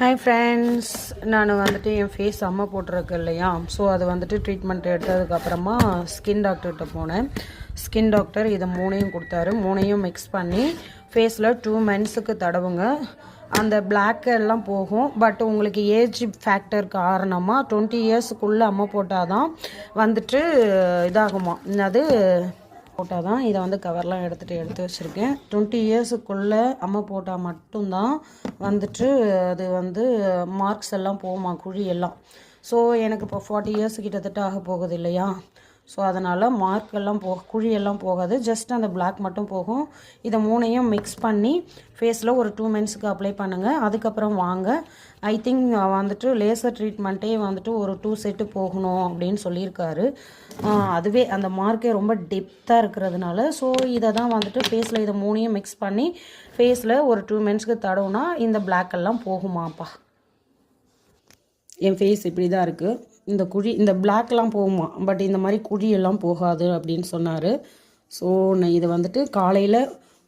Hi friends, நான் வந்துட்டு என் face அம்மா போட்டிருக்கு இல்லையா, ஸோ அது வந்துட்டு ட்ரீட்மெண்ட் எடுத்ததுக்கப்புறமா ஸ்கின் டாக்டர்கிட்ட போனேன். ஸ்கின் டாக்டர் இதை மூணையும் கொடுத்தாரு. மூணையும் மிக்ஸ் பண்ணி ஃபேஸில் 2 months தடவுங்க. அந்த பிளாக் எல்லாம் போகும். பட் உங்களுக்கு ஏஜ் ஃபேக்டர் காரணமாக 20 yearsக்குள்ளே அம்மா போட்டால் தான் வந்துட்டு இதாகுமா, அது போட்டால் தான். இதை வந்து கவர்லாம் எடுத்து வச்சுருக்கேன். 20 yearsக்குள்ளே அம்மா போட்டால் மட்டும்தான் வந்துட்டு அது வந்து மார்க்ஸ் எல்லாம் போகுமா, குழி எல்லாம். ஸோ எனக்கு இப்போ 40 years கிட்டத்தட்ட ஆக போகுது இல்லையா, ஸோ அதனால் மார்க்கெல்லாம் குழியெல்லாம் போகாது, ஜஸ்ட் அந்த பிளாக் மட்டும் போகும். இதை மூணையும் மிக்ஸ் பண்ணி ஃபேஸில் ஒரு 2 months அப்ளை பண்ணுங்கள். அதுக்கப்புறம் வாங்க. ஐ திங்க் வந்துட்டு லேசர் ட்ரீட்மெண்ட்டே வந்துட்டு ஒரு 2 set போகணும் அப்படின்னு சொல்லியிருக்காரு. அதுவே அந்த மார்க்கே ரொம்ப டெப்த்தாக இருக்கிறதுனால, ஸோ இதை தான் வந்துட்டு ஃபேஸில் இதை மூணையும் மிக்ஸ் பண்ணி ஃபேஸில் ஒரு 2 months தடவுனா இந்த பிளாக் எல்லாம் போகுமாப்பா. என் ஃபேஸ் இப்படி தான் இருக்குது. இந்த குழி, இந்த பிளாக்லாம் போகுமா, பட் இந்த மாதிரி குழியெல்லாம் போகாது அப்படின்னு சொன்னார். ஸோ நான் இதை வந்துட்டு காலையில்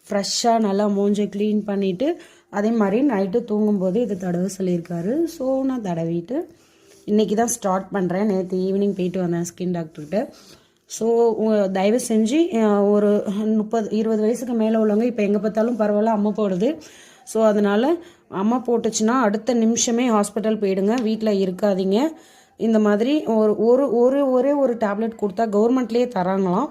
ஃப்ரெஷ்ஷாக நல்லா மூஞ்சை க்ளீன் பண்ணிவிட்டு அதே மாதிரி நைட்டு தூங்கும்போது இதை தடவை சொல்லியிருக்காரு. ஸோ நான் தடவிட்டு இன்றைக்கி தான் ஸ்டார்ட் பண்ணுறேன். நேற்று ஈவினிங் போயிட்டு வந்தேன் ஸ்கின் டாக்டர்கிட்ட. ஸோ தயவு செஞ்சு ஒரு 30-20 வயசுக்கு மேலே உள்ளவங்க இப்போ எங்கே பார்த்தாலும் பரவாயில்ல அம்மா போடுது. ஸோ அதனால் அம்மா போட்டுச்சுன்னா அடுத்த நிமிஷமே ஹாஸ்பிட்டல் போயிடுங்க, வீட்டில் இருக்காதீங்க. இந்த மாதிரி ஒரே ஒரு டேப்லெட் கொடுத்தா கவர்மெண்ட்லேயே தராங்களாம்.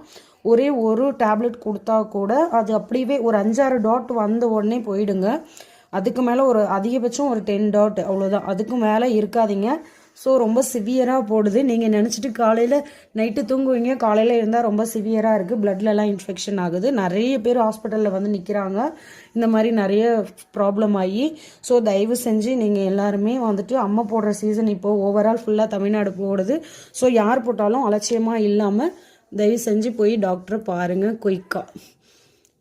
ஒரே ஒரு டேப்லெட் கொடுத்தா கூட அது அப்படியே ஒரு 5-6 டாட் வந்த உடனே போயிடுங்க. அதுக்கு மேலே ஒரு அதிகபட்சம் ஒரு 10 டாட் அவ்வளோதான், அதுக்கு மேலே இருக்காதீங்க. ஸோ ரொம்ப சிவியராக போடுது. நீங்கள் நினச்சிட்டு காலையில் நைட்டு தூங்குவீங்க, காலையில் இருந்தால் ரொம்ப சிவியராக இருக்குது, பிளட்லலாம் இன்ஃபெக்ஷன் ஆகுது. நிறைய பேர் ஹாஸ்பிட்டலில் வந்து நிற்கிறாங்க இந்த மாதிரி நிறைய ப்ராப்ளம் ஆகி. ஸோ தயவு செஞ்சு நீங்கள் எல்லாருமே வந்துட்டு அம்மா போடுற சீசன் இப்போது ஓவரால் ஃபுல்லாக தமிழ்நாடு போடுது. ஸோ யார் போட்டாலும் அலட்சியமாக இல்லாமல் தயவு செஞ்சு போய் டாக்டரை பாருங்கள் குயிக்காக.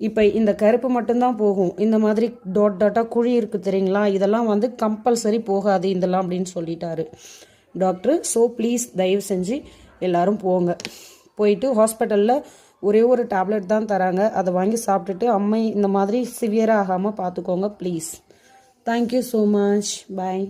இப்போ இந்த கருப்பு மட்டும்தான் போகும், இந்த மாதிரி டாட்டாக குழி இருக்குது தெரியுங்களா, இதெல்லாம் வந்து கம்பல்சரி போகாது இதெல்லாம் அப்படின்னு சொல்லிட்டாரு டாக்டர். ஸோ ப்ளீஸ் தயவு செஞ்சு எல்லோரும் போங்க. போயிட்டு ஹாஸ்பிட்டலில் ஒரே ஒரு டேப்லெட் தான் தராங்க, அதை வாங்கி சாப்பிட்டுட்டு அம்மை இந்த மாதிரி சிவியராக ஆகாமல் பார்த்துக்கோங்க please. Thank you so much. Bye.